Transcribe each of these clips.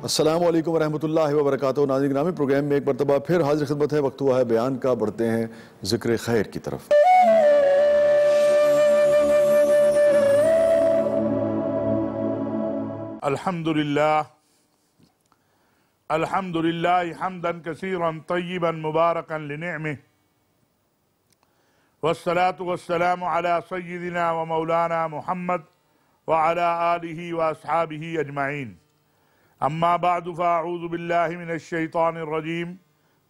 السلام علیکم ورحمۃ اللہ وبرکاتہ۔ ناظرین گرامی، پروگرام میں ایک مرتبہ پھر حاضر خدمت ہے۔ وقت ہوا ہے بیان کا، بڑھتے ہیں ذکر خیر کی طرف۔ الحمدللہ حمدا کثیرا طیبا مبارکا لنعمه والصلاة والسلام على سیدنا و مولانا محمد وعلى آلہ واصحابہ اجمعین۔ اما بعد فاعوذ باللہ من الشیطان الرجیم،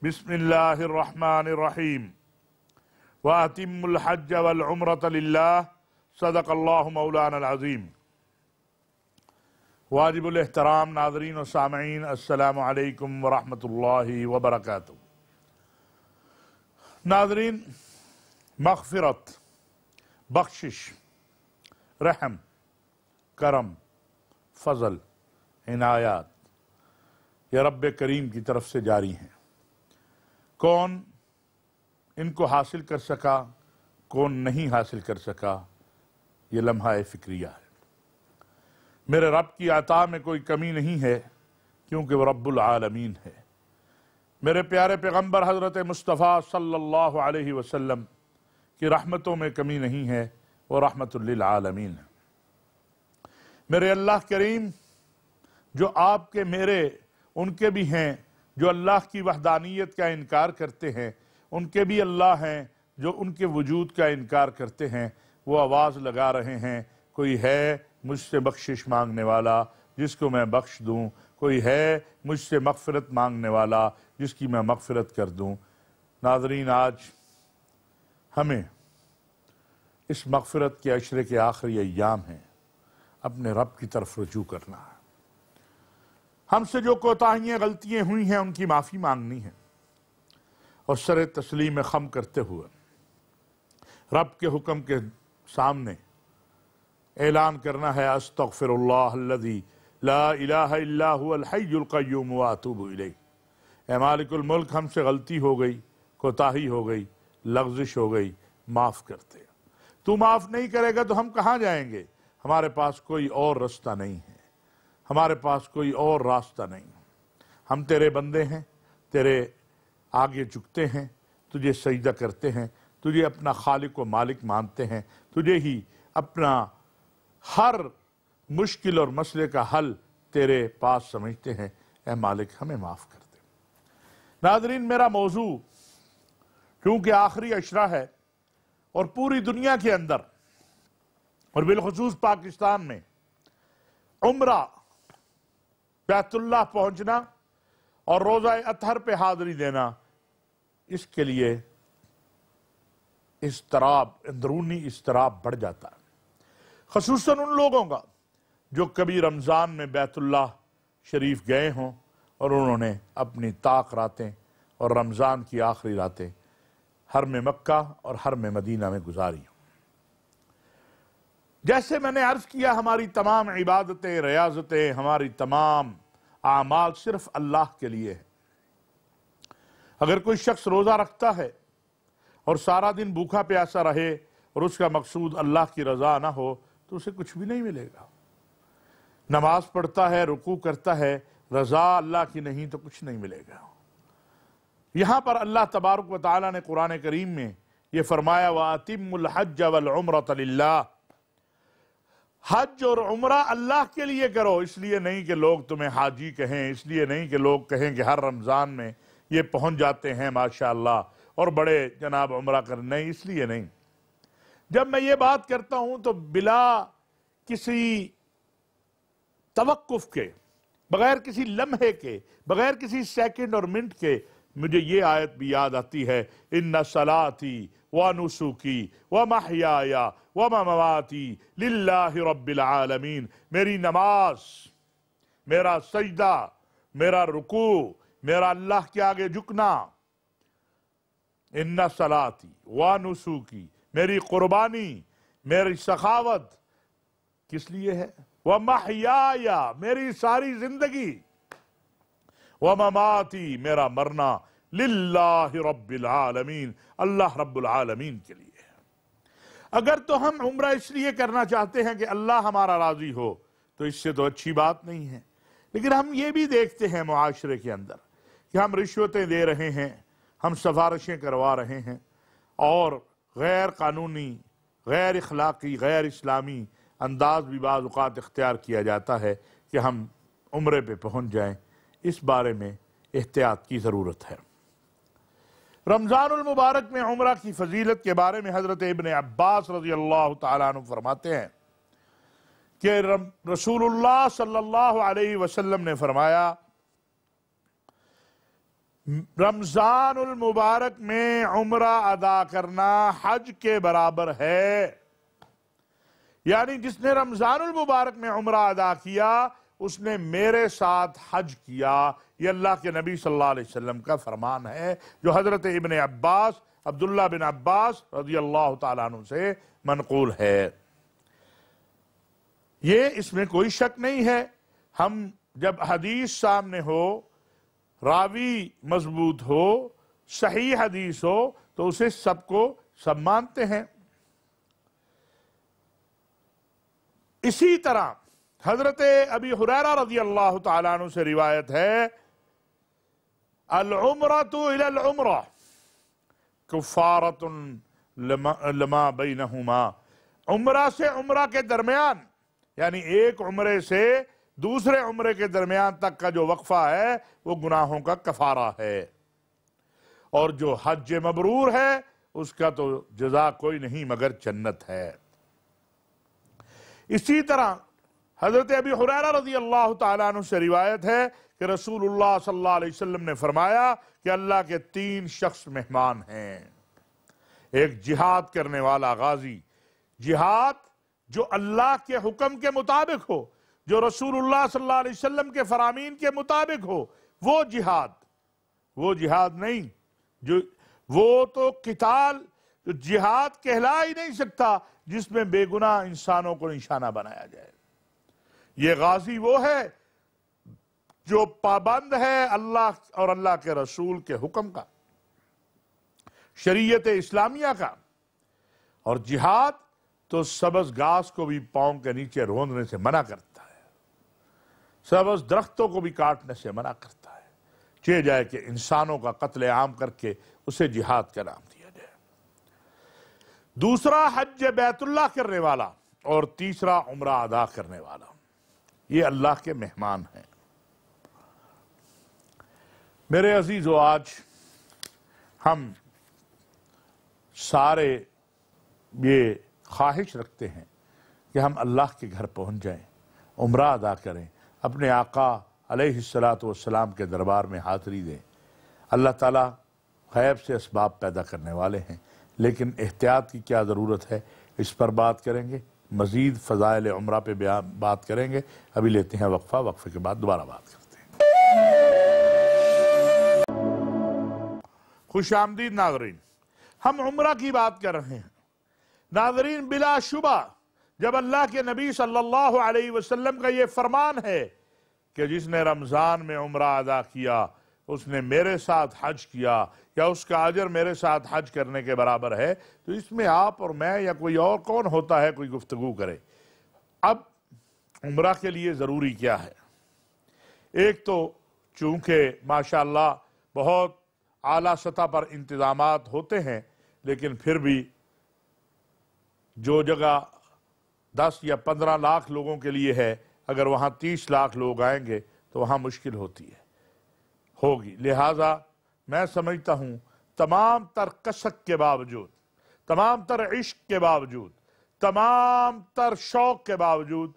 بسم اللہ الرحمن الرحیم۔ وَأَتِمُّ الْحَجَّ وَالْعُمْرَةَ لِلَّهِ صدق اللہ مولانا العظیم۔ واجب الاحترام ناظرین و سامعین، السلام علیکم ورحمۃ اللہ وبرکاتہ۔ ناظرین، مغفرت، بخشش، رحم، کرم، فضل، عنایات یہ رب کریم کی طرف سے جاری ہیں۔ کون ان کو حاصل کر سکا، کون نہیں حاصل کر سکا، یہ لمحہ فکریہ ہے۔ میرے رب کی عطا میں کوئی کمی نہیں ہے، کیونکہ وہ رب العالمین ہے۔ میرے پیارے پیغمبر حضرت مصطفیٰ صلی اللہ علیہ وسلم کی رحمتوں میں کمی نہیں ہے، وہ رحمت للعالمین ہے۔ میرے اللہ کریم جو آپ کے میرے ان کے بھی ہیں، جو اللہ کی وحدانیت کا انکار کرتے ہیں، ان کے بھی اللہ ہیں جو ان کے وجود کا انکار کرتے ہیں۔ وہ آواز لگا رہے ہیں، کوئی ہے مجھ سے بخشش مانگنے والا جس کو میں بخش دوں، کوئی ہے مجھ سے مغفرت مانگنے والا جس کی میں مغفرت کر دوں۔ ناظرین، آج ہمیں اس مغفرت کے عشرے کے آخری ایام ہیں، اپنے رب کی طرف رجوع کرنا ہے۔ ہم سے جو کوتاہیاں غلطیاں ہوئی ہیں ان کی معافی مانگنی ہے، اور سر تسلیم خم کرتے ہوئے رب کے حکم کے سامنے اعلان کرنا ہے، استغفر اللہ الذی لا الہ الا هو الحی القیوم واتوب الیہ۔ اے مالک الملک، ہم سے غلطی ہو گئی، کوتاہی ہو گئی، لغزش ہو گئی، معاف کرتے۔ تو معاف نہیں کرے گا تو ہم کہاں جائیں گے؟ ہمارے پاس کوئی اور رستہ نہیں ہے، ہمارے پاس کوئی اور راستہ نہیں۔ ہم تیرے بندے ہیں، تیرے آگے جھکتے ہیں، تجھے سجدہ کرتے ہیں، تجھے اپنا خالق و مالک مانتے ہیں، تجھے ہی اپنا ہر مشکل اور مسئلے کا حل تیرے پاس سمجھتے ہیں۔ اے مالک، ہمیں معاف کر دے۔ ناظرین، میرا موضوع کیونکہ آخری عشرہ ہے اور پوری دنیا کے اندر اور بالخصوص پاکستان میں عمرہ، بیت اللہ پہنچنا اور روزہ اطہر پہ حاضری دینا، اس کے لیے اضطراب، اندرونی اضطراب بڑھ جاتا ہے، خصوصاً ان لوگوں کا جو کبھی رمضان میں بیت اللہ شریف گئے ہوں اور انہوں نے اپنی طاق راتیں اور رمضان کی آخری راتیں حرم مکہ اور حرم مدینہ میں گزاری ہوں۔ جیسے میں نے عرض کیا، ہماری تمام عبادتیں، ریاضتیں، ہماری تمام اعمال صرف اللہ کے لیے ہے۔ اگر کوئی شخص روزہ رکھتا ہے اور سارا دن بھوکا پیاسا رہے اور اس کا مقصود اللہ کی رضا نہ ہو تو اسے کچھ بھی نہیں ملے گا۔ نماز پڑھتا ہے، رکوع کرتا ہے، رضا اللہ کی نہیں تو کچھ نہیں ملے گا۔ یہاں پر اللہ تبارک و تعالیٰ نے قرآن کریم میں یہ فرمایا، وَأَتِمُّ الْحَجَّ وَالْعُمْرَةَ لِلَّهِ۔ حج اور عمرہ اللہ کے لیے کرو، اس لیے نہیں کہ لوگ تمہیں حاجی کہیں، اس لیے نہیں کہ لوگ کہیں کہ ہر رمضان میں یہ پہنچ جاتے ہیں ماشاءاللہ اور بڑے جناب عمرہ کرنے، نہیں، اس لیے نہیں۔ جب میں یہ بات کرتا ہوں تو بلا کسی توقف کے، بغیر کسی لمحے کے، بغیر کسی سیکنڈ اور منٹ کے مجھے یہ آیت بھی یاد آتی ہے، ان صلاتی ونسکی ومحیای ومماتی للہ رب العالمین۔ میری نماز، میرا سجدہ، میرا رکوع، میرا اللہ کے آگے جھکنا، ان صلاتی ونسکی، میری قربانی، میری سخاوت کس لیے ہے؟ ومحیای، میری ساری زندگی، ومماتی، میرا مرنا، للہ رب العالمین، اللہ رب العالمین کے لیے ہے۔ اگر تو ہم عمرہ اس لیے کرنا چاہتے ہیں کہ اللہ ہمارا راضی ہو تو اس سے تو اچھی بات نہیں ہے، لیکن ہم یہ بھی دیکھتے ہیں معاشرے کے اندر کہ ہم رشوتیں دے رہے ہیں، ہم سفارشیں کروا رہے ہیں، اور غیر قانونی، غیر اخلاقی، غیر اسلامی انداز بھی بعض اوقات اختیار کیا جاتا ہے کہ ہم عمرے پہ پہنچ جائیں۔ اس بارے میں احتیاط کی ضرورت ہے۔ رمضان المبارک میں عمرہ کی فضیلت کے بارے میں حضرت ابن عباس رضی اللہ تعالیٰ عنہ فرماتے ہیں کہ رسول اللہ صلی اللہ علیہ وسلم نے فرمایا، رمضان المبارک میں عمرہ ادا کرنا حج کے برابر ہے، یعنی جس نے رمضان المبارک میں عمرہ ادا کیا اس نے میرے ساتھ حج کیا۔ یہ اللہ کے نبی صلی اللہ علیہ وسلم کا فرمان ہے جو حضرت ابن عباس، عبداللہ بن عباس رضی اللہ تعالیٰ عنہ سے منقول ہے۔ یہ اس میں کوئی شک نہیں ہے، ہم جب حدیث سامنے ہو، راوی مضبوط ہو، صحیح حدیث ہو، تو اسے سب مانتے ہیں۔ اسی طرح حضرت ابی ہریرہ رضی اللہ تعالیٰ عنہ سے روایت ہے، العمرۃ الی العمرہ کفارۃ لما بینہما، عمرہ سے عمرہ کے درمیان، یعنی ایک عمرے سے دوسرے عمرے کے درمیان تک کا جو وقفہ ہے وہ گناہوں کا کفارہ ہے، اور جو حج مبرور ہے اس کا تو جزا کوئی نہیں مگر جنت ہے۔ اسی طرح حضرت ابی ہریرہ رضی اللہ تعالیٰ عنہ سے روایت ہے کہ رسول اللہ صلی اللہ علیہ وسلم نے فرمایا کہ اللہ کے 3 شخص مہمان ہیں۔ ایک جہاد کرنے والا غازی، جہاد جو اللہ کے حکم کے مطابق ہو، جو رسول اللہ صلی اللہ علیہ وسلم کے فرامین کے مطابق ہو، وہ جہاد نہیں، وہ تو قتال، جو جہاد کہلا ہی نہیں سکتا جس میں بے گناہ انسانوں کو نشانہ بنایا جائے۔ یہ غازی وہ ہے جو پابند ہے اللہ اور اللہ کے رسول کے حکم کا، شریعت اسلامیہ کا، اور جہاد تو سبز گھاس کو بھی پاؤں کے نیچے روندنے سے منع کرتا ہے، سبز درختوں کو بھی کاٹنے سے منع کرتا ہے، چاہے جائے کہ انسانوں کا قتل عام کر کے اسے جہاد کا نام دیا جائے۔ دوسرا حج بیت اللہ کرنے والا، اور تیسرا عمرہ ادا کرنے والا، یہ اللہ کے مہمان ہیں۔ میرے عزیزو، آج ہم سارے یہ خواہش رکھتے ہیں کہ ہم اللہ کے گھر پہنچ جائیں، عمرہ ادا کریں، اپنے آقا علیہ السلام کے دربار میں حاضری دیں۔ اللہ تعالیٰ غیب سے اسباب پیدا کرنے والے ہیں، لیکن احتیاط کی کیا ضرورت ہے اس پر بات کریں گے، مزید فضائل عمرہ پہ بات کریں گے۔ ابھی لیتے ہیں وقفہ، وقفے کے بعد دوبارہ بات کرتے ہیں۔ خوش آمدید ناظرین، ہم عمرہ کی بات کر رہے ہیں۔ ناظرین، بلا شبہ جب اللہ کے نبی صلی اللہ علیہ وسلم کا یہ فرمان ہے کہ جس نے رمضان میں عمرہ ادا کیا اس نے میرے ساتھ حج کیا، یا اس کا اجر میرے ساتھ حج کرنے کے برابر ہے، تو اس میں آپ اور میں یا کوئی اور کون ہوتا ہے کوئی گفتگو کرے۔ اب عمرہ کے لیے ضروری کیا ہے؟ ایک تو چونکہ ماشاءاللہ بہت اعلیٰ سطح پر انتظامات ہوتے ہیں، لیکن پھر بھی جو جگہ 10 یا 15 لاکھ لوگوں کے لیے ہے، اگر وہاں 30 لاکھ لوگ آئیں گے تو وہاں مشکل ہوگی۔ لہٰذا میں سمجھتا ہوں تمام تر کسک کے باوجود، تمام تر عشق کے باوجود، تمام تر شوق کے باوجود،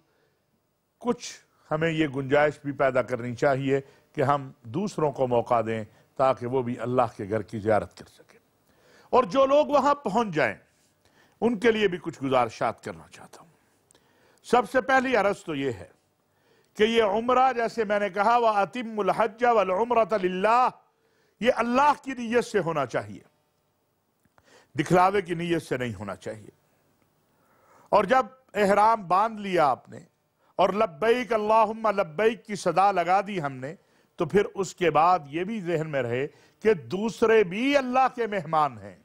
کچھ ہمیں یہ گنجائش بھی پیدا کرنی چاہیے کہ ہم دوسروں کو موقع دیں تاکہ وہ بھی اللہ کے گھر کی زیارت کر سکیں۔ اور جو لوگ وہاں پہنچ جائیں ان کے لیے بھی کچھ گزارشات کرنا چاہتا ہوں۔ سب سے پہلی عرض تو یہ ہے کہ یہ عمرہ، جیسے میں نے کہا، وَأَتِمُّ الْحَجَّ وَالْعُمْرَةَ لِلَّهِ، یہ اللہ کی نیت سے ہونا چاہیے، دکھلاوے کی نیت سے نہیں ہونا چاہیے۔ اور جب احرام باندھ لیا آپ نے اور لبیک اللہم لبیک کی صدا لگا دی ہم نے، تو پھر اس کے بعد یہ بھی ذہن میں رہے کہ دوسرے بھی اللہ کے مہمان ہیں،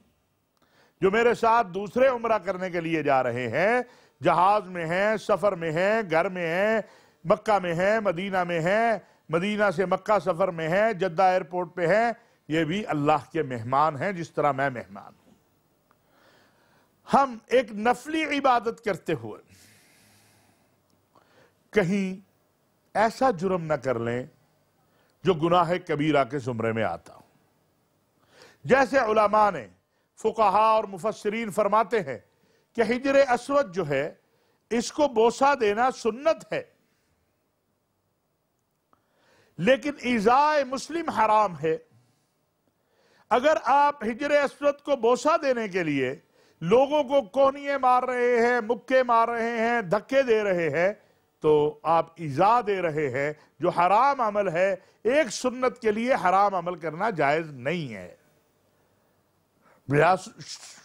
جو میرے ساتھ دوسرے عمرہ کرنے کے لیے جا رہے ہیں، جہاز میں ہیں، سفر میں ہیں، گھر میں ہیں، مکہ میں ہیں، مدینہ میں ہیں، مدینہ سے مکہ سفر میں ہیں، جدہ ایئرپورٹ پہ ہیں، یہ بھی اللہ کے مہمان ہیں جس طرح میں مہمان ہوں۔ ہم ایک نفلی عبادت کرتے ہوئے کہیں ایسا جرم نہ کر لیں جو گناہ کبیرہ کے زمرے میں آتا ہو۔ جیسے علماء نے، فقہاء اور مفسرین فرماتے ہیں کہ حجر اسود جو ہے اس کو بوسہ دینا سنت ہے، لیکن ایذاء مسلم حرام ہے۔ اگر آپ حجر اسود کو بوسہ دینے کے لیے لوگوں کو کونیے مار رہے ہیں، مکے مار رہے ہیں، دھکے دے رہے ہیں، تو آپ ایذا دے رہے ہیں جو حرام عمل ہے۔ ایک سنت کے لیے حرام عمل کرنا جائز نہیں ہے۔ بلا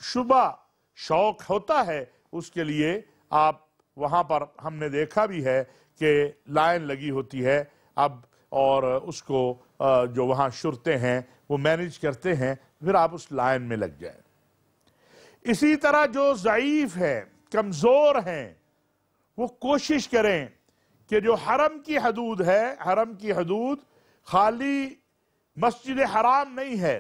شبہ شوق ہوتا ہے اس کے لیے، آپ وہاں پر ہم نے دیکھا بھی ہے کہ لائن لگی ہوتی ہے اب، اور اس کو جو وہاں شرطیں ہیں وہ مینیج کرتے ہیں، پھر آپ اس لائن میں لگ جائیں۔ اسی طرح جو ضعیف ہیں، کمزور ہیں، وہ کوشش کریں کہ جو حرم کی حدود ہے، حرم کی حدود خالی مسجد حرام نہیں ہے،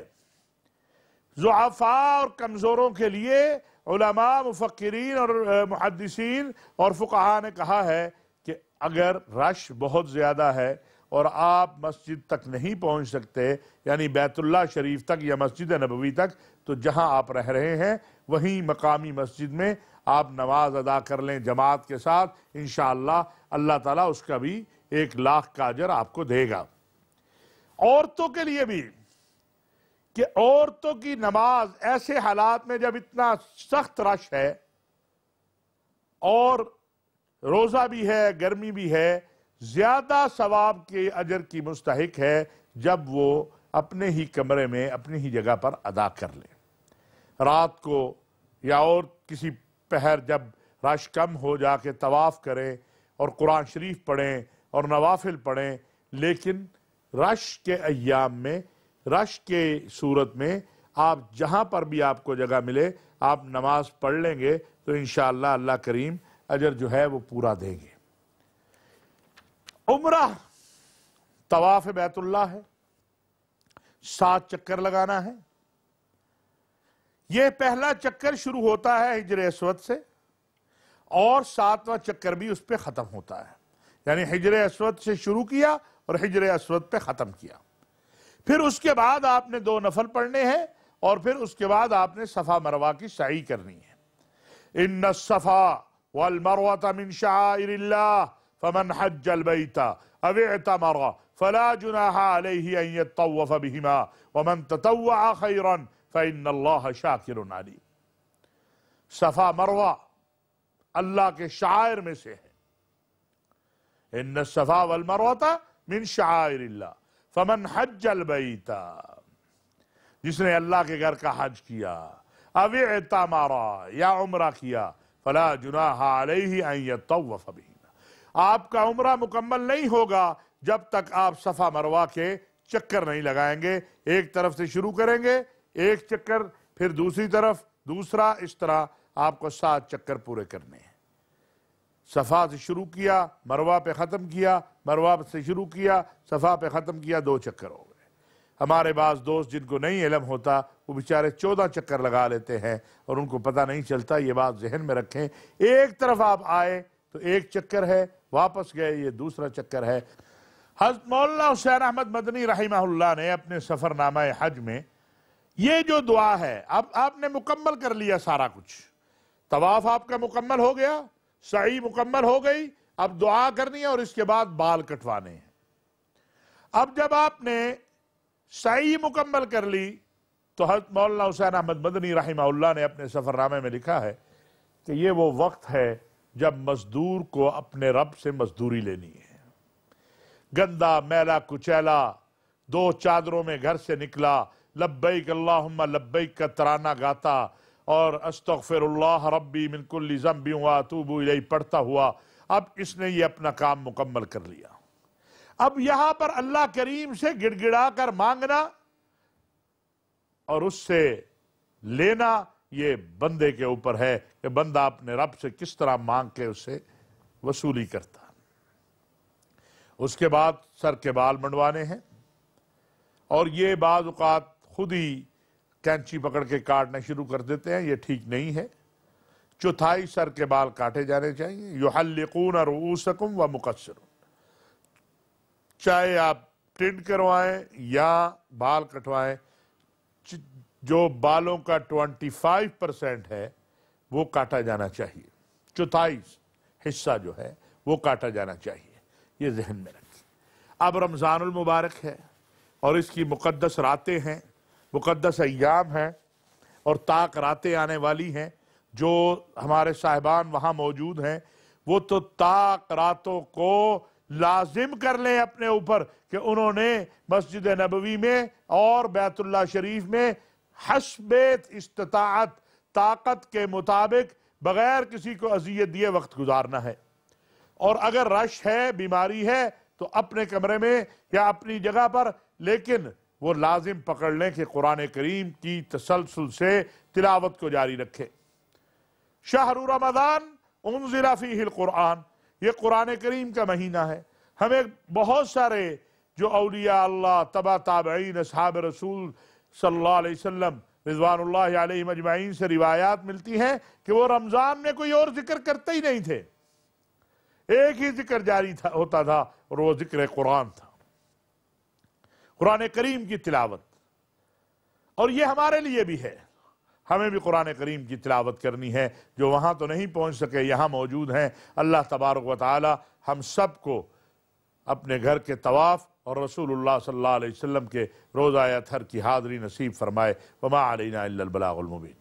ضعفاء اور کمزوروں کے لیے علماء، مفکرین اور محدثین اور فقہاء نے کہا ہے کہ اگر رش بہت زیادہ ہے اور آپ مسجد تک نہیں پہنچ سکتے، یعنی بیت اللہ شریف تک یا مسجد نبوی تک، تو جہاں آپ رہ رہے ہیں وہیں مقامی مسجد میں آپ نماز ادا کر لیں جماعت کے ساتھ، انشاءاللہ اللہ تعالیٰ اس کا بھی 1,00,000 کا اجر آپ کو دے گا۔ عورتوں کے لیے بھی کہ عورتوں کی نماز ایسے حالات میں جب اتنا سخت رش ہے اور روزہ بھی ہے، گرمی بھی ہے، زیادہ ثواب کے اجر کی مستحق ہے جب وہ اپنے ہی کمرے میں اپنی ہی جگہ پر ادا کر لیں۔ رات کو یا اور کسی پہر جب رش کم ہو جا کے طواف کریں اور قرآن شریف پڑھیں اور نوافل پڑھیں، لیکن رش کے ایام میں، رش کے صورت میں آپ جہاں پر بھی آپ کو جگہ ملے آپ نماز پڑھ لیں گے تو انشاءاللہ اللہ کریم اجر جو ہے وہ پورا دیں گے۔ عمرہ طواف بیت اللہ ہے، 7 چکر لگانا ہے۔ یہ پہلا چکر شروع ہوتا ہے حجر اسود سے اور 7واں چکر بھی اس پہ ختم ہوتا ہے، یعنی حجر اسود سے شروع کیا اور حجر اسود پہ ختم کیا۔ پھر اس کے بعد آپ نے 2 نفل پڑھنے ہیں اور پھر اس کے بعد آپ نے صفا مروہ کی سعی کرنی ہے۔ ان الصفا والمروة من شعائر اللہ فمن حج البیت او اعتمر فلا جناح علیہ ان یطوف بہما ومن تطوع خیرا فإن اللہ شاکر علیم۔ صفا مروہ اللہ کے شعائر میں سے ہے۔ ان الصفا والمروة من شعائر اللہ فمن حج البیت، جس نے اللہ کے گھر کا حج کیا، او اعتمر یا عمرہ کیا، فلا جناح علیہ ان یطوف بہما، آپ کا عمرہ مکمل نہیں ہوگا جب تک آپ صفا مروہ کے چکر نہیں لگائیں گے۔ ایک طرف سے شروع کریں گے 1 چکر، پھر دوسری طرف دوسرا، اس طرح آپ کو 7 چکر پورے کرنے ہیں۔ صفا سے شروع کیا، مروہ پہ ختم کیا، مروہ سے شروع کیا، صفا پہ ختم کیا، 2 چکر ہو گئے۔ ہمارے بعض دوست جن کو نہیں علم ہوتا وہ بیچارے 14 چکر لگا لیتے ہیں اور ان کو پتہ نہیں چلتا، یہ بات ذہن میں رکھیں۔ ایک طرف آپ آئے تو 1 چکر ہے، واپس گئے یہ دوسرا چکر ہے۔ حضرت مولانا حسین احمد مدنی رحمہ اللہ نے اپنے سفر نامہ حج میں یہ جو دعا ہے، اب آپ نے مکمل کر لیا سارا کچھ، طواف آپ کا مکمل ہو گیا، سعی مکمل ہو گئی، اب دعا کرنی ہے اور اس کے بعد بال کٹوانے ہیں۔ اب جب آپ نے سعی مکمل کر لی تو حضرت مولانا حسین احمد مدنی رحمہ اللہ نے اپنے سفر نامے میں لکھا ہے کہ یہ وہ وقت ہے جب مزدور کو اپنے رب سے مزدوری لینی ہے۔ گندا میلا کچیلا 2 چادروں میں گھر سے نکلا، لبیک اللہم لبیک کا ترانہ گاتا اور استغفر اللہ ربی من کل ذنب واتوب الیہ پڑھتا ہوا، اب اس نے یہ اپنا کام مکمل کر لیا۔ اب یہاں پر اللہ کریم سے گڑ گڑا کر مانگنا اور اس سے لینا یہ بندے کے اوپر ہے کہ بندہ اپنے رب سے کس طرح مانگ کے اس سے وصولی کرتا۔ اس کے بعد سر کے بال منڈوانے ہیں، اور یہ بعض اوقات خود ہی کینچی پکڑ کے کاٹنا شروع کر دیتے ہیں، یہ ٹھیک نہیں ہے۔ چوتھائی سر کے بال کاٹے جانے چاہیے۔ یحلقون رؤوسکم ومقصرون، چاہے آپ ٹنڈ کروائیں یا بال کٹوائیں، جو بالوں کا 25% ہے وہ کاٹا جانا چاہیے، چوتھائی حصہ جو ہے وہ کاٹا جانا چاہیے، یہ ذہن میں رکھیں۔ اب رمضان المبارک ہے اور اس کی مقدس راتیں ہیں، مقدس ایام ہیں، اور طاق راتیں آنے والی ہیں۔ جو ہمارے صاحبان وہاں موجود ہیں وہ تو طاق راتوں کو لازم کر لیں اپنے اوپر کہ انہوں نے مسجد نبوی میں اور بیت اللہ شریف میں حسب استطاعت، طاقت کے مطابق، بغیر کسی کو اذیت دیے وقت گزارنا ہے۔ اور اگر رش ہے، بیماری ہے، تو اپنے کمرے میں یا اپنی جگہ پر، لیکن وہ لازم پکڑ لیں کہ قرآن کریم کی تسلسل سے تلاوت کو جاری رکھے۔ شہر رمضان انزل فیہ القرآن، یہ قرآن کریم کا مہینہ ہے۔ ہمیں بہت سارے جو اولیاء اللہ، تبع تابعین، اصحاب رسول صلی اللہ علیہ وسلم رضوان اللہ علیہم اجمعین سے روایات ملتی ہیں کہ وہ رمضان میں کوئی اور ذکر کرتے ہی نہیں تھے، ایک ہی ذکر جاری ہوتا تھا، اور وہ ذکر قرآن تھا، قرآن کریم کی تلاوت۔ اور یہ ہمارے لیے بھی ہے، ہمیں بھی قرآن کریم کی تلاوت کرنی ہے۔ جو وہاں تو نہیں پہنچ سکے، یہاں موجود ہیں، اللہ تبارک و تعالی ہم سب کو اپنے گھر کے طواف اور رسول اللہ صلی اللہ علیہ وسلم کے روزہ اطہر کی حاضری نصیب فرمائے۔ وما علینا الا البلاغ المبین۔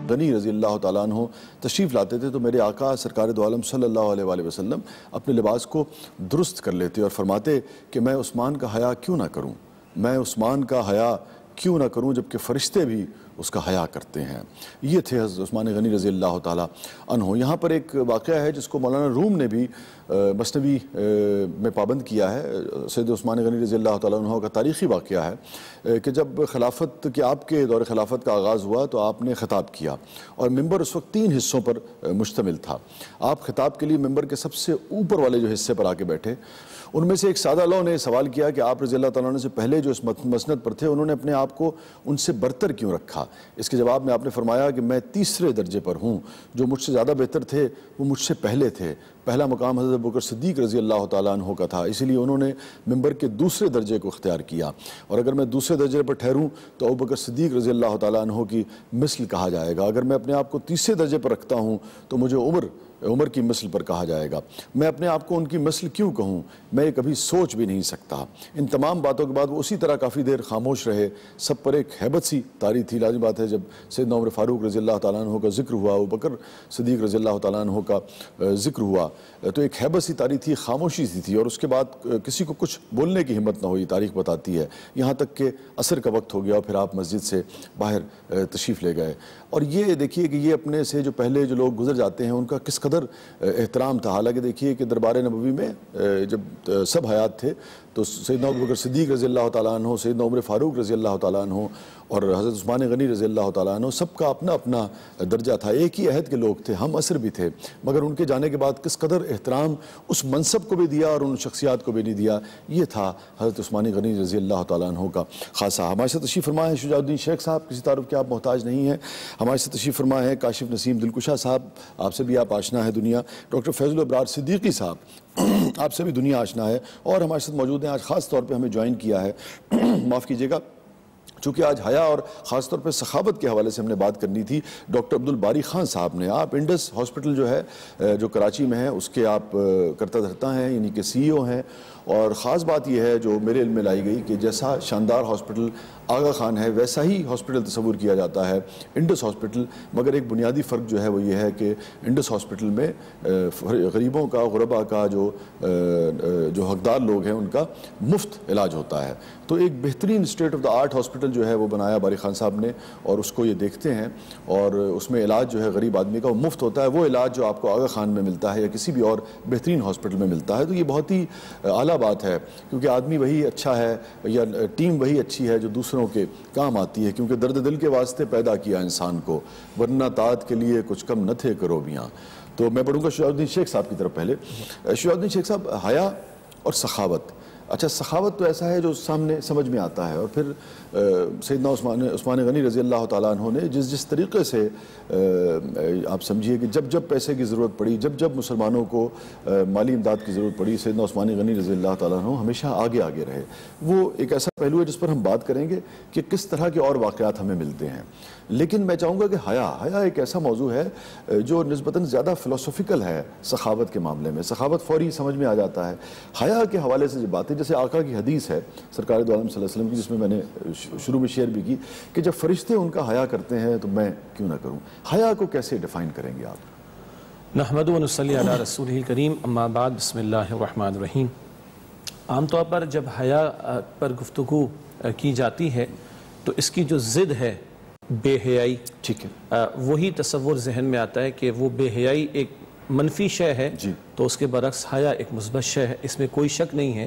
غنی رضی اللہ تعالیٰ عنہ تشریف لاتے تھے تو میرے آقا سرکار دو عالم صلی اللہ علیہ وآلہ وسلم اپنے لباس کو درست کر لیتے اور فرماتے کہ میں عثمان کا حیا کیوں نہ کروں، میں عثمان کا حیا کیوں نہ کروں، جبکہ فرشتے بھی اس کا حیا کرتے ہیں۔ یہ تھے حضرت عثمان غنی رضی اللہ تعالیٰ عنہ۔ یہاں پر ایک واقعہ ہے جس کو مولانا روم نے بھی مثنوی میں پابند کیا ہے۔ سید عثمان غنی رضی اللہ تعالیٰ عنہ کا تاریخی واقعہ ہے کہ جب خلافت کے آپ کے دور خلافت کا آغاز ہوا تو آپ نے خطاب کیا، اور ممبر اس وقت 3 حصوں پر مشتمل تھا۔ آپ خطاب کے لیے ممبر کے سب سے اوپر والے جو حصے پر آ کے بیٹھے، ان میں سے ایک سادہ لو نے سوال کیا کہ آپ رضی اللہ تعالیٰ عنہ سے پہلے جو اس مسند پر تھے انہوں نے اپنے آپ کو ان سے برتر کیوں رکھا؟ اس کے جواب میں آپ نے فرمایا کہ میں 3رے درجے پر ہوں، جو مجھ سے زیادہ بہتر تھے وہ مجھ سے پہلے تھے۔ پہلا مقام حضرت ابوبکر صدیق رضی اللہ تعالیٰ عنہ کا تھا، اسی لیے انہوں نے ممبر کے 2 درجے کو اختیار کیا، اور اگر میں 2 درجے پر ٹھہروں تو ابوبکر صدیق رضی اللہ تعالیٰ عنہ کی مثل کہا جائے گا۔ اگر میں اپنے آپ کو 3 درجے پر رکھتا ہوں تو مجھے عمر کی مثل پر کہا جائے گا۔ میں اپنے آپ کو ان کی مثل کیوں کہوں؟ میں یہ کبھی سوچ بھی نہیں سکتا۔ ان تمام باتوں کے بعد وہ اسی طرح کافی دیر خاموش رہے۔ سب پر ایک ہیبت سی طاری تھی۔ لازم بات ہے جب سیدنا عمر فاروق رضی اللہ تعالیٰ عنہ کا ذکر ہوا، ابوبکر صدیق رضی اللہ تعالیٰ عنہ کا ذکر ہوا، تو ایک ہیبت سی طاری تھی، خاموشی سی تھی، اور اس کے بعد کسی کو کچھ بولنے کی ہمت نہ ہوئی، تاریخ بتاتی ہے، یہاں تک کہ عصر کا وقت ہو گیا اور پھر آپ مسجد سے باہر تشریف لے گئے۔ اور یہ دیکھیے کہ یہ اپنے سے جو پہلے جو لوگ گزر جاتے ہیں ان کا کس قدر احترام تھا۔ حالانکہ دیکھیے کہ دربار نبوی میں جب سب حیات تھے تو سیدنا ابوبکر صدیق رضی اللہ تعالیٰ عنہ، سیدنا عمر فاروق رضی اللہ تعالیٰ عنہ اور حضرت عثمان غنی رضی اللہ تعالیٰ عنہ، سب کا اپنا اپنا درجہ تھا، ایک ہی عہد کے لوگ تھے، ہم عصر بھی تھے، مگر ان کے جانے کے بعد کس قدر احترام اس منصب کو بھی دیا اور ان شخصیات کو بھی نہیں دیا۔ یہ تھا حضرت عثمان غنی رضی اللہ تعالیٰ عنہ کا خاصہ۔ ہمارے ساتھ تشریف فرما ہے شجاع الدین شیخ صاحب، کسی تعارف کے آپ محتاج نہیں ہیں۔ ہمارے ساتھ تشریف فرما ہے کاشف نسیم دلکشا صاحب، آپ سے بھی آپ آشنا ہے دنیا۔ ڈاکٹر فیض الابرار صدیقی صاحب، آپ سے بھی دنیا آشنا ہے، اور ہمارے ساتھ موجود ہیں۔ آج خاص طور پہ ہمیں جوائن کیا ہے، معاف کیجیے گا، چونکہ آج حیا اور خاص طور پہ سخاوت کے حوالے سے ہم نے بات کرنی تھی، ڈاکٹر عبدالباری خان صاحب نے۔ آپ انڈس ہاسپٹل جو ہے جو کراچی میں ہے اس کے آپ کرتا دھرتا ہیں، یعنی کہ CEO ہیں، اور خاص بات یہ ہے جو میرے علم میں لائی گئی کہ جیسا شاندار ہاسپٹل آغا خان ہے ویسا ہی ہاسپٹل تصور کیا جاتا ہے انڈس ہاسپٹل، مگر ایک بنیادی فرق جو ہے وہ یہ ہے کہ انڈس ہاسپٹل میں غریبوں کا، غربا کا، جو حقدار لوگ ہیں ان کا مفت علاج ہوتا ہے۔ تو ایک بہترین state of the art hospital جو ہے وہ بنایا باری خان صاحب نے، اور اس کو یہ دیکھتے ہیں، اور اس میں علاج جو ہے غریب آدمی کا وہ مفت ہوتا ہے، وہ علاج جو آپ کو آغا خان میں ملتا ہے یا کسی بھی اور بہترین ہاسپٹل میں ملتا ہے۔ تو یہ بہت ہی اعلیٰ بات ہے، کیونکہ آدمی وہی اچھا ہے یا ٹیم وہی اچھی ہے جو دوسروں دوسروں کے کام آتی ہے، کیونکہ درد دل کے واسطے پیدا کیا انسان کو، ورنہ طاعت کے لیے کچھ کم نہ تھے کروبیاں۔ تو میں پڑھوں گا شجاع الدین شیخ صاحب کی طرف پہلے۔ شجاع الدین شیخ صاحب، حیا اور سخاوت، اچھا سخاوت تو ایسا ہے جو سامنے سمجھ میں آتا ہے، اور پھر سیدنا عثمان غنی رضی اللہ تعالیٰ عنہ نے جس طریقے سے آپ سمجھیے کہ جب پیسے کی ضرورت پڑی، جب مسلمانوں کو مالی امداد کی ضرورت پڑی، سیدنا عثمان غنی رضی اللہ تعالیٰ عنہ ہمیشہ آگے رہے۔ وہ ایک ایسا پہلو ہے جس پر ہم بات کریں گے کہ کس طرح کے اور واقعات ہمیں ملتے ہیں۔ لیکن میں چاہوں گا کہ حیا ایک ایسا موضوع ہے جو نسبتاً زیادہ فلسفیکل ہے سخاوت کے معاملے میں، سخاوت فوری سمجھ میں آ جاتا ہے۔ حیا کے حوالے سے جو باتیں، جیسے آقا کی حدیث ہے سرکار دو عالم صلی اللہ علیہ وسلم کی، جس میں میں نے شروع میں شیئر بھی کی کہ جب فرشتے ان کا حیا کرتے ہیں تو میں کیوں نہ کروں۔ حیا کو کیسے ڈیفائن کریں گے آپ؟ نحمد و نصلی علی رسولہ الکریم، اما بعد، بسم اللہ الرحمن الرحیم۔ عام طور پر جب حیا پر گفتگو کی جاتی ہے تو اس کی جو ضد ہے بے حیائی، ٹھیک ہے، وہی تصور ذہن میں آتا ہے کہ وہ بے حیائی ایک منفی شے ہے، تو اس کے برعکس حیا ایک مثبت شے ہے، اس میں کوئی شک نہیں ہے۔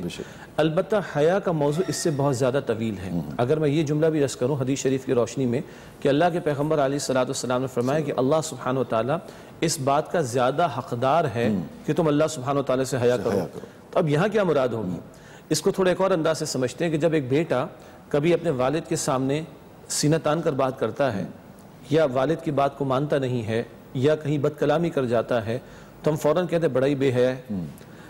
البتہ حیا کا موضوع اس سے بہت زیادہ طویل ہے۔ اگر میں یہ جملہ بھی عرض کروں حدیث شریف کی روشنی میں کہ اللہ کے پیغمبر علیہ الصلوۃ والسلام نے فرمایا کہ اللہ سبحانہ وتعالیٰ اس بات کا زیادہ حقدار ہے کہ تم اللہ سبحانہ وتعالیٰ سے حیا کرو۔ تو اب یہاں کیا مراد ہوگی؟ اس کو تھوڑا ایک اور انداز سے سمجھتے ہیں کہ جب ایک بیٹا کبھی اپنے والد کے سامنے سینہ تان کر بات کرتا ہے، یا والد کی بات کو مانتا نہیں ہے، یا کہیں بد کلامی کر جاتا ہے، تو ہم فوراً کہتے ہیں بڑا ہی بے حیا ہے۔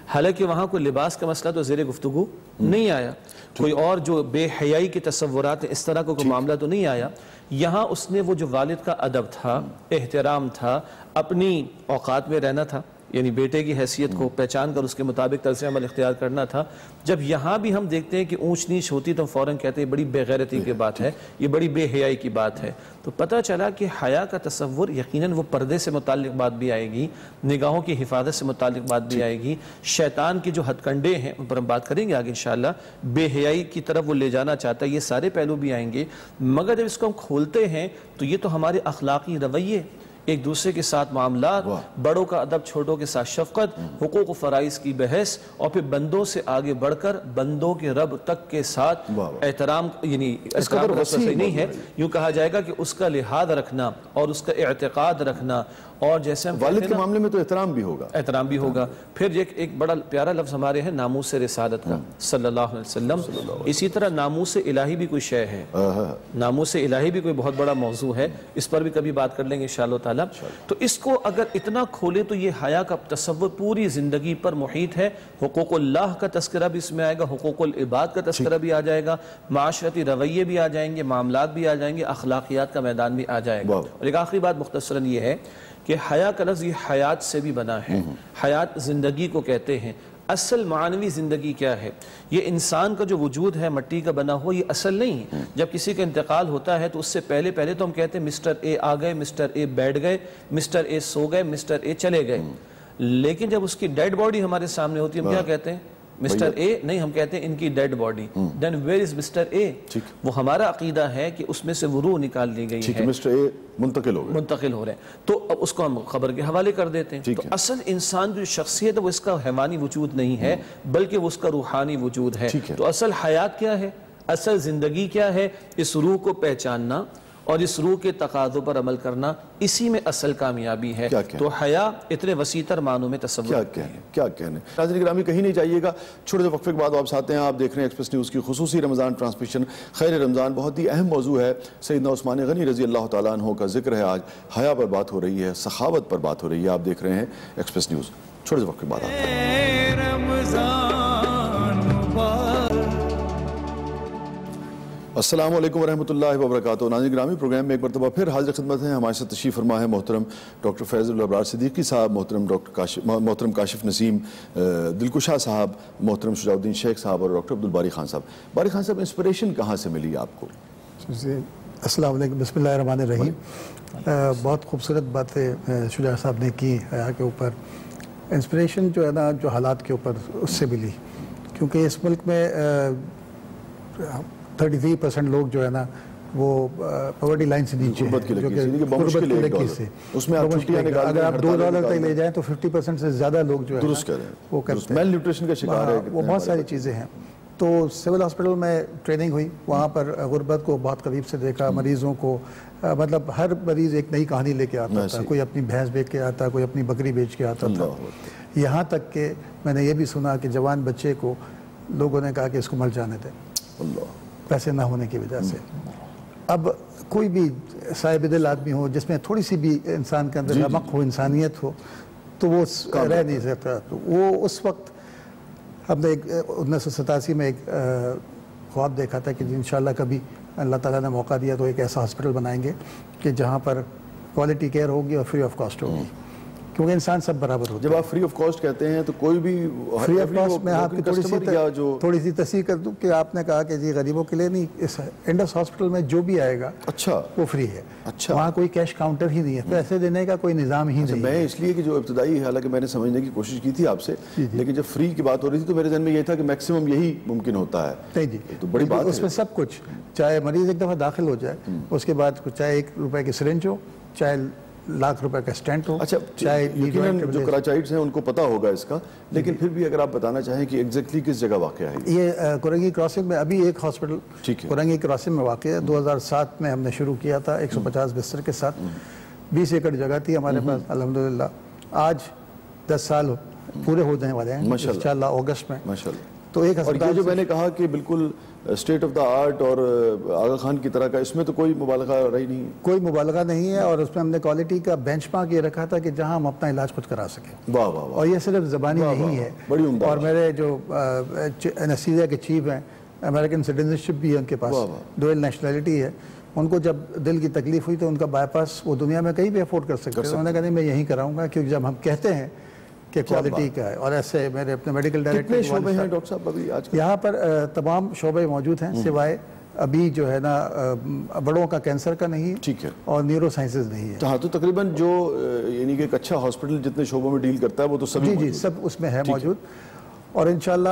حالانکہ وہاں کوئی لباس کا مسئلہ تو زیر گفتگو نہیں آیا، کوئی اور جو بے حیائی کے تصورات اس طرح کا کوئی معاملہ تو نہیں آیا۔ یہاں اس نے وہ جو والد کا ادب تھا، احترام تھا، اپنی اوقات میں رہنا تھا، یعنی بیٹے کی حیثیت کو پہچان کر اس کے مطابق طرز عمل اختیار کرنا تھا۔ جب یہاں بھی ہم دیکھتے ہیں کہ اونچ نیچ ہوتی تو فوراً کہتے ہیں بڑی بے غیرتی کی بات ہے، یہ بڑی بے حیائی کی بات ہے۔ تو پتہ چلا کہ حیا کا تصور یقیناً وہ پردے سے متعلق بات بھی آئے گی، نگاہوں کی حفاظت سے متعلق بات بھی آئے گی، شیطان کی جو ہتھ کنڈے ہیں ان پر ہم بات کریں گے آگے انشاءاللہ، بے حیائی کی طرف وہ لے جانا چاہتا ہے، یہ سارے پہلو بھی آئیں گے۔ مگر جب اس کو ہم کھولتے ہیں تو یہ تو ہمارے اخلاقی رویے، ایک دوسرے کے ساتھ معاملات، بڑوں کا ادب، چھوٹوں کے ساتھ شفقت، حقوق و فرائض کی بحث، اور پھر بندوں سے آگے بڑھ کر بندوں کے رب تک کے ساتھ احترام، یعنی احترام نہیں ہے، یوں کہا جائے گا کہ اس کا لحاظ رکھنا اور اس کا اعتقاد رکھنا، اور جیسے ہم والد کے معاملے میں تو احترام بھی ہوگا، پھر ایک بڑا پیارا لفظ ہمارے ہیں ناموس رسالت کا صلی اللہ علیہ وسلم۔ اسی طرح ناموس الہی بھی کوئی شے ہے، ناموس الہی بھی کوئی بہت بڑا موضوع ہے، اس پر بھی کبھی بات کر لیں گے انشاءاللہ تعالی۔ تو اس کو اگر اتنا کھولے تو یہ حیا کا تصور پوری زندگی پر محیط ہے۔ حقوق اللہ کا تذکرہ بھی اس میں آئے گا، حقوق العباد کا تذکرہ بھی آ جائے گا، معاشرتی رویے بھی آ جائیں گے، معاملات بھی آ جائیں گے، اخلاقیات کا میدان بھی آ جائے گا۔ اور ایک آخری بات مختصراً یہ ہے کہ حیا کا لفظ یہ حیات سے بھی بنا ہے، حیات زندگی کو کہتے ہیں۔ اصل معنوی زندگی کیا ہے؟ یہ انسان کا جو وجود ہے مٹی کا بنا ہوا، یہ اصل نہیں ہے۔ جب کسی کا انتقال ہوتا ہے تو اس سے پہلے تو ہم کہتے ہیں مسٹر اے آ گئے، مسٹر اے بیٹھ گئے، مسٹر اے سو گئے، مسٹر اے چلے گئے۔ لیکن جب اس کی ڈیڈ باڈی ہمارے سامنے ہوتی ہے ہم کیا کہتے ہیں؟ مسٹر اے نہیں، ہم کہتے ہیں ان کی dead body. Then where is mister A? وہ ہمارا عقیدہ ہے کہ اس میں سے وہ روح نکال لی گئی ہے، مسٹر اے منتقل ہو رہے ہیں، تو اب اس کو ہم خبر کے حوالے کر دیتے ہیں۔ تو اصل انسان جو شخصیت ہے وہ اس کا حیوانی وجود نہیں ہے، بلکہ وہ اس کا روحانی وجود ہے۔ تو اصل حیات کیا ہے؟ اصل زندگی کیا ہے؟ اس روح کو پہچاننا اور اس روح کے تقاضوں پر عمل کرنا، اسی میں اصل کامیابی ہے۔ تو حیا اتنے وسیع تر معنوں میں تصور کیا کہنے۔ ناظرین گرامی کہیں نہیں جائیے گا، چھوٹے سے وقفے کے بعد واپس آتے ہیں۔ آپ دیکھ رہے ہیں ایکسپریس نیوز کی خصوصی رمضان ٹرانسمیشن خیر رمضان۔ بہت ہی اہم موضوع ہے، سیدنا عثمان غنی رضی اللہ تعالیٰ عنہ کا ذکر ہے آج، حیا پر بات ہو رہی ہے، سخاوت پر بات ہو رہی ہے۔ آپ دیکھ رہے ہیں ایکسپریس نیوز، چھوٹے سے وقفے کے بعد آتے ہیں۔ السلام علیکم ورحمۃ اللہ وبرکاتہ۔ ناظرین گرامی، پروگرام میں ایک مرتبہ پھر حاضر خدمت ہیں۔ ہمارے ساتھ تشریف فرما ہے محترم ڈاکٹر فیض الابرار صدیقی صاحب، محترم کاشف نسیم دلکشا صاحب، محترم شجاع الدین شیخ صاحب اور ڈاکٹر عبدالباری خان صاحب۔ باری خان صاحب، انسپریشن کہاں سے ملی آپ کو؟ السلام علیکم، بسم اللہ الرحمن الرحیم۔ بہت خوبصورت باتیں شجاع صاحب نے کی حیا کے اوپر۔ انسپریشن جو ہے نا، جو حالات کے اوپر اس سے ملی، کیونکہ اس ملک میں 33% لوگ جو ہے نا وہ پاورٹی لائن سے نیچے ہیں، جو کہ غربت کی لکیر سے، اگر آپ $2 تک لے جائیں تو 50% سے زیادہ لوگ جو ہے وہ کرتے ہیں، میل نیوٹریشن کا شکار ہے، وہ بہت ساری چیزیں ہیں۔ تو سول ہاسپٹل میں ٹریننگ ہوئی، وہاں پر غربت کو بہت قریب سے دیکھا، مریضوں کو مطلب ہر مریض ایک نئی کہانی لے کے آتا تھا، کوئی اپنی بھینس بیچ کے آتا، کوئی اپنی بکری بیچ کے آتا تھا، یہاں تک کہ میں نے یہ بھی سنا کہ جوان بچے کو لوگوں نے کہا کہ اس کو مر جانے دیں پیسے نہ ہونے کی وجہ سے۔ اب کوئی بھی صاحب دل آدمی ہو جس میں تھوڑی سی بھی انسان کے اندر رمق ہو، انسانیت ہو، تو وہ رہ نہیں سکتا۔ تو وہ اس وقت ہم نے 1987 میں ایک خواب دیکھا تھا کہ انشاءاللہ کبھی اللہ تعالیٰ نے موقع دیا تو ایک ایسا ہاسپٹل بنائیں گے کہ جہاں پر کوالٹی کیئر ہوگی اور فری آف کاسٹ ہوگی، کیونکہ انسان سب برابر ہوتا ہے۔ جب آپ فری آف کاسٹ کہتے ہیں تو کوئی بھی فری آف کاسٹ میں آپ کی تھوڑی سی تصحیح کر دوں کہ آپ نے کہا کہ جی غریبوں کے لیے نہیں، اس انڈس ہاسپٹل میں جو بھی آئے گا اچھا وہ فری ہے، اچھا وہاں کوئی کیش کاؤنٹر ہی نہیں ہے، پیسے دینے کا کوئی نظام ہی نہیں ہے۔ میں اس لیے کہ جو ابتدائی حالانکہ میں نے سمجھنے کی کوشش کی تھی آپ سے، لیکن جب فری کی بات ہو رہی تھی تو میرے ذہن میں یہ تھا کہ میکسیمم یہی ممکن ہوتا ہے۔ نہیں جی، تو بڑی بات اس میں سب کچھ، چاہے مریض ایک دفعہ داخل ہو جائے اس کے بعد چاہے 1 روپے کی سرنج ہو، چاہے لاکھ روپے کا سٹینٹ ہو، اچھا چاہے یقیناً جو کراچائٹس ہیں ان کو پتہ ہوگا اس کا، لیکن پھر بھی اگر آپ بتانا چاہیں کہ ایگزیکٹلی کس جگہ واقع ہے یہ کورنگی کراسنگ میں ابھی ایک ہاسپٹل کورنگی کراسنگ میں واقع ہے، 2007 میں ہم نے شروع کیا تھا 150 بستر کے ساتھ، 20 ایکڑ جگہ تھی ہمارے پاس الحمدللہ، آج 10 سال پورے ہو جانے والے ہیں انشاءاللہ اگست میں۔ تو ایک اور یہ جو میں نے کہا کہ بالکل اسٹیٹ آف دا آرٹ اور آغا خان کی طرح کا، اس میں تو کوئی مبالغہ رہی نہیں ہے؟ کوئی مبالغہ نہیں ہے، اور اس میں ہم نے کوالٹی کا بینچ مارک یہ رکھا تھا کہ جہاں ہم اپنا علاج خود کرا سکیں۔ واہ واہ، اور یہ صرف زبانی نہیں ہے، بڑی عمدہ۔ اور میرے جو انستھیزیا کے چیف ہیں، امریکن سٹیزنشپ بھی ہے ان کے پاس، ڈوئل نیشنلٹی ہے، ان کو جب دل کی تکلیف ہوئی تو ان کا بائی پاس وہ دنیا میں کہیں بھی افورڈ کر سکتے ہیں، انہوں نے کہا نہیں میں یہیں کراؤں گا، کیونکہ جب ہم کہتے ہیں کہ کوالٹی کا ہے۔ اور ایسے میرے اپنے میڈیکل ڈائریکٹر کتنے شعبے ہیں ڈاکٹر صاحب ابھی آج؟ یہاں پر تمام شعبے موجود ہیں، سوائے ابھی جو ہے نا بڑوں کا کینسر کا نہیں، ٹھیک ہے، اور نیورو سائنسز نہیں ہے۔ ہاں، تو تقریباً جو یعنی کہ ایک اچھا ہاسپٹل جتنے شعبوں میں ڈیل کرتا ہے وہ تو سبھی جی سب اس میں ہے موجود، اور انشاءاللہ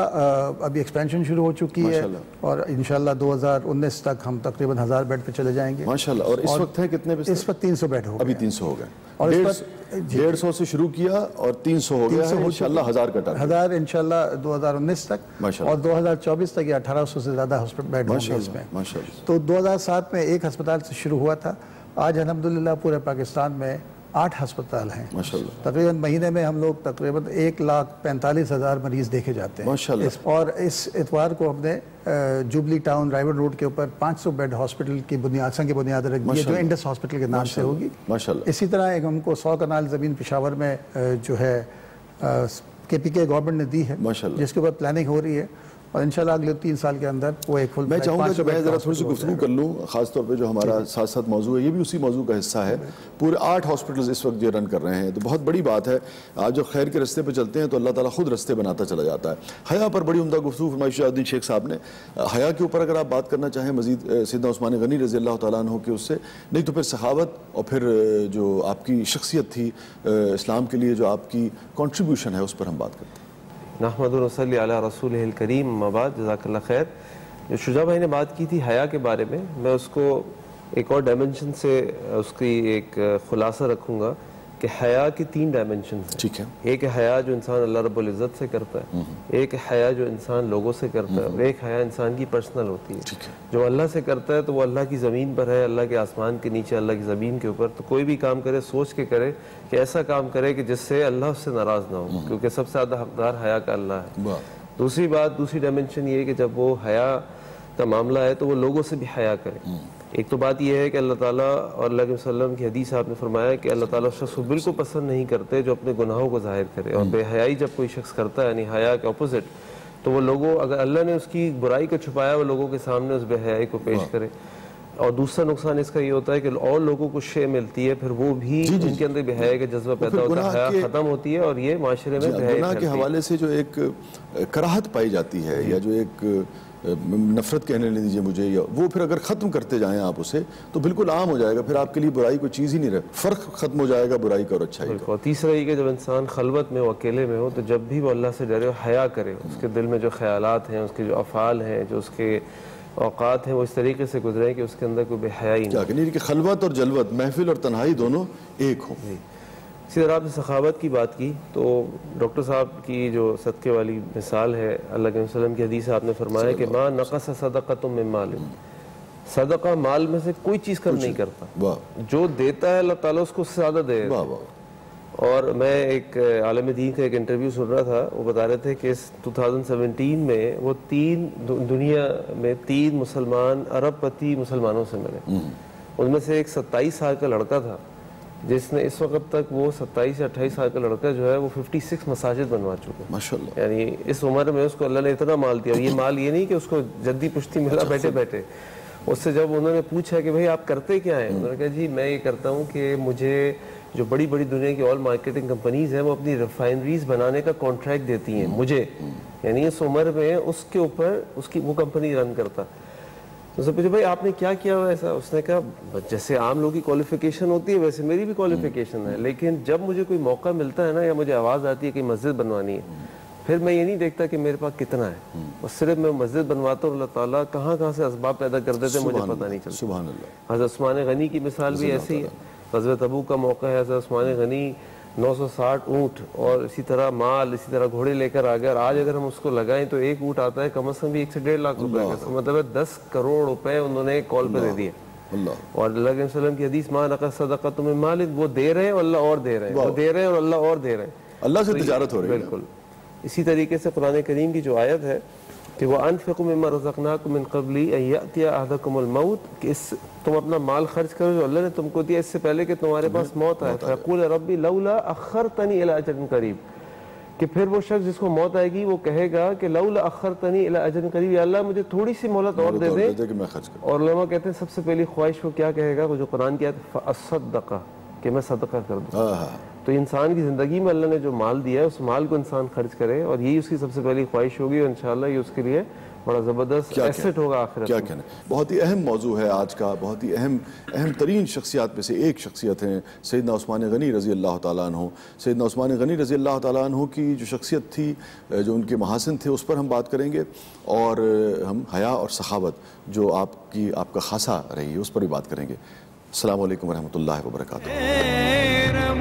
ابھی ایکسپینشن شروع ہو چکی ہے، اور انشاءاللہ 2019 تک ہم تقریباً 1000 بیڈ پہ چلے جائیں گے ماشاءاللہ۔ اور اس وقت ہیں کتنے بستر؟ اس وقت 300 بیڈ ہو گئے، ابھی 300 ہو گئے، اور 150 سے شروع کیا اور 300 ہو گیا ہے، انشاءاللہ 1000 کا ٹارگٹ، 1000 انشاءاللہ 2019 تک، اور 2024 تک یہ 1800 سے زیادہ ہاسپٹل بیڈ ہوں گے اس میں۔ تو 2007 میں ایک ہسپتال سے شروع ہوا تھا، آج الحمدللہ پورے پاکستان میں 8 ہسپتال ہیں تقریباً، مہینے میں ہم لوگ تقریباً 1,45,000 مریض دیکھے جاتے ہیں، اور اس اتوار کو ہم نے جوبلی ٹاؤن رائیور روڈ کے اوپر 500 بیڈ ہاسپٹل کی بنیاد رکھ دی ہے، جو انڈس ہاسپٹل کے نام سے ہوگی۔ اسی طرح ایک ہم کو 100 کنال زمین پشاور میں جو ہے کے پی کے گورنمنٹ نے دی ہے، جس کے اوپر پلاننگ ہو رہی ہے، اور انشاءاللہ اگلے 3 سال کے اندر وہ ایک فل۔ میں چاہوں گا کہ میں ذرا تھوڑی سی گفتگو کر لوں، خاص طور پہ جو ہمارا ساتھ ساتھ موضوع ہے یہ بھی اسی موضوع کا حصہ ہے۔ پورے 8 ہاسپٹلز اس وقت جو رن کر رہے ہیں، تو بہت بڑی بات ہے۔ آج جو خیر کے رستے پہ چلتے ہیں تو اللہ تعالیٰ خود رستے بناتا چلا جاتا ہے۔ حیا پر بڑی عمدہ گفتگو فرمائی شجاع الدین شیخ صاحب نے۔ حیا کے اوپر اگر آپ بات کرنا چاہیں مزید سیدنا عثمان غنی رضی اللہ تعالیٰ عنہ کے، اس سے نہیں تو پھر سخاوت، اور پھر جو آپ کی شخصیت تھی اسلام کے لیے، جو آپ کی کنٹریبیوشن ہے، اس پر ہم بات کرتے ہیں۔ نحمد و نصلی علی رسولہ الکریم، اما بعد، جزاک اللہ خیر۔ جو شجاع بھائی نے بات کی تھی حیا کے بارے میں اس کو ایک اور ڈائمنشن سے اس کی ایک خلاصہ رکھوں گا کہ حیا کی 3 ڈائمنشنز ہیں۔ ٹھیک ہے۔ ایک حیا جو انسان اللہ رب العزت سے کرتا ہے، ایک حیا جو انسان لوگوں سے کرتا ہے، اور ایک حیا انسان کی پرسنل ہوتی ہے۔ جو اللہ سے کرتا ہے تو وہ اللہ کی زمین پر ہے، اللہ کے آسمان کے نیچے، اللہ کی زمین کے اوپر، تو کوئی بھی کام کرے سوچ کے کرے کہ ایسا کام کرے کہ جس سے اللہ اس سے ناراض نہ ہو، کیونکہ سب سے زیادہ حقدار حیا کا اللہ ہے۔ دوسری ڈائمنشن یہ ہے کہ جب وہ حیا کا معاملہ ہے تو وہ لوگوں سے بھی حیا کرے۔ ایک تو بات یہ ہے کہ اللہ تعالیٰ اور اللہ کے وسلم کی حدیث آپ نے فرمایا کہ اللہ تعالیٰ اس شخص کو بالکل پسند نہیں کرتے جو اپنے گناہوں کو ظاہر کرے، اور بے حیائی جب کوئی شخص کرتا ہے، یعنی حیا کے اپوزٹ، تو وہ لوگوں، اگر اللہ نے اس کی برائی کو چھپایا، وہ لوگوں کے سامنے اس بے حیائی کو پیش کرے۔ اور دوسرا نقصان اس کا یہ ہوتا ہے کہ اور لوگوں کو شے ملتی ہے، پھر وہ بھی ان کے اندر بے حیائی کا جذبہ پیدا ہوتا ہے، حیا ختم ہوتی ہے، اور یہ معاشرے میں بے حیائی گناہ کے حوالے سے جو ایک کراہت پائی جاتی ہے، یا جو ایک نفرت کہنے لیجیے مجھے، یا وہ پھر اگر ختم کرتے جائیں آپ اسے تو بالکل عام ہو جائے گا، پھر آپ کے لیے برائی کوئی چیز ہی نہیں رہے، فرق ختم ہو جائے گا برائی کا اور اچھائی کا۔ اور تیسرا یہ کہ جب انسان خلوت میں ہو، اکیلے میں ہو، تو جب بھی وہ اللہ سے ڈرے، حیا کرے، اس کے دل میں جو خیالات ہیں، اس کے جو افعال ہیں، جو اس کے اوقات ہیں، وہ اس طریقے سے گزرے کہ اس کے اندر کوئی بے حیائی نہیں۔ کہ خلوت اور جلوت، محفل اور تنہائی دونوں ایک ہوں۔ اسی طرح آپ نے سخاوت کی بات کی تو ڈاکٹر صاحب کی جو صدقے والی مثال ہے، اللہ کے وسلم کی حدیث آپ نے فرمایا کہ ما نقص صدقۃ من مال، صدقہ مال میں سے کوئی چیز کم نہیں کرتا، جو دیتا ہے اللہ تعالیٰ اس کو اس سے زیادہ دے دیتا ہے۔ اور میں ایک عالم دین کا ایک انٹرویو سن رہا تھا، وہ بتا رہے تھے کہ اس 2017 میں وہ دنیا میں 3 مسلمان ارب پتی مسلمانوں سے ملے، ان میں سے ایک 27 سال کا لڑکا تھا جس نے اس وقت تک وہ 27 یا 28 سال کا لڑکا جو ہے وہ 56 مساجد بنوا چکے، ماشاءاللہ، یعنی اس عمر میں اس کو اللہ نے اتنا مال دیا۔ یہ مال یہ نہیں کہ اس کو جدی پشتی ملا بیٹھے بیٹھے، اس سے جب انہوں نے پوچھا کہ بھئی آپ کرتے کیا ہیں، انہوں نے کہا جی میں یہ کرتا ہوں کہ مجھے جو بڑی بڑی دنیا کی آل مارکیٹنگ کمپنیز ہیں وہ اپنی ریفائنریز بنانے کا کانٹریکٹ دیتی ہیں مجھے، یعنی اس عمر میں اس کے اوپر اس کی وہ کمپنی رن کرتا۔ تو اس نے پوچھا بھائی آپ نے کیا کیا ہوا ایسا؟ اس نے کہا جیسے عام لوگوں کی کوالیفیکیشن ہوتی ہے ویسے میری بھی کوالیفیکیشن ہے، لیکن جب مجھے کوئی موقع ملتا ہے نا یا مجھے آواز آتی ہے کہ مسجد بنوانی ہے، پھر میں یہ نہیں دیکھتا کہ میرے پاس کتنا ہے، اور صرف میں مسجد بنواتا ہوں، اللہ تعالیٰ کہاں کہاں سے اسباب پیدا کر دیتے مجھے پتہ نہیں چلتا۔ سبحان اللہ۔ حضرت عثمان غنی کی مثال بھی ایسی ہے، غزوہ تبوک کا موقع ہے، حضرت عثمان غنی 960 اونٹ اور اسی طرح مال، اسی طرح گھوڑے لے کر آ گئے، اور آج اگر ہم اس کو لگائیں تو ایک اونٹ آتا ہے کم از کم بھی 1 سے 1.5 لاکھ روپے کا، مطلب ہے 10 کروڑ روپے انہوں نے ایک کال پہ دے دیے۔ اور اللہ کے وسلم کی حدیث ما نقص صدقۃ من مال، وہ دے رہے ہیں اور اللہ اور دے رہے ہیں، وہ دے رہے ہیں اور اللہ اور دے رہے ہیں، اللہ سے تجارت ہو رہی ہے۔ بالکل اسی طریقے سے قرآن کریم کی جو آیت ہے کہ وَأَنفِقُوا مِمَّا رَزَقْنَاكُم مِّن قَبْلِ أَن يَأْتِيَ أَحَدَكُمُ الْمَوْتُ، کہ تم اپنا مال خرچ کرو جو اللہ نے تم کو دیا اس سے پہلے کہ تمہارے پاس موت آئے، فَيَقُولُ رَبِّ لَوْلَا أَخَّرْتَنِي إِلَىٰ أَجَلٍ قَرِيبٍ، کہ پھر وہ شخص جس کو موت آئے گی وہ کہے گا کہ لَوْلَا أَخَّرْتَنِي إِلَىٰ أَجَلٍ قَرِيبٍ، یا اللہ مجھے تھوڑی سی مہلت اور دے دے۔ اور علماء کہتے ہیں سب سے پہلی خواہش وہ کیا کہے گا، وہ جو قرآن کی آیت فَأَصَّدَّقَ، کہ میں صدقہ کر دوں۔ تو انسان کی زندگی میں اللہ نے جو مال دیا ہے اس مال کو انسان خرچ کرے، اور یہی اس کی سب سے پہلی خواہش ہوگی، اور انشاءاللہ یہ اس کے لیے بڑا زبردست ایسٹ ہوگا آخرت کیا کہنا۔ بہت ہی اہم موضوع ہے آج کا، بہت ہی اہم ترین شخصیات میں سے ایک شخصیت ہیں سیدنا عثمان غنی رضی اللہ تعالیٰ عنہ۔ سیدنا عثمان غنی رضی اللہ تعالیٰ عنہ کی جو شخصیت تھی، جو ان کے محاسن تھے، اس پر ہم بات کریں گے، اور ہم حیا اور سخاوت جو آپ کا خاصہ رہی ہے اس پر بھی بات کریں گے۔ السلام علیکم ورحمۃ اللہ وبرکاتہ۔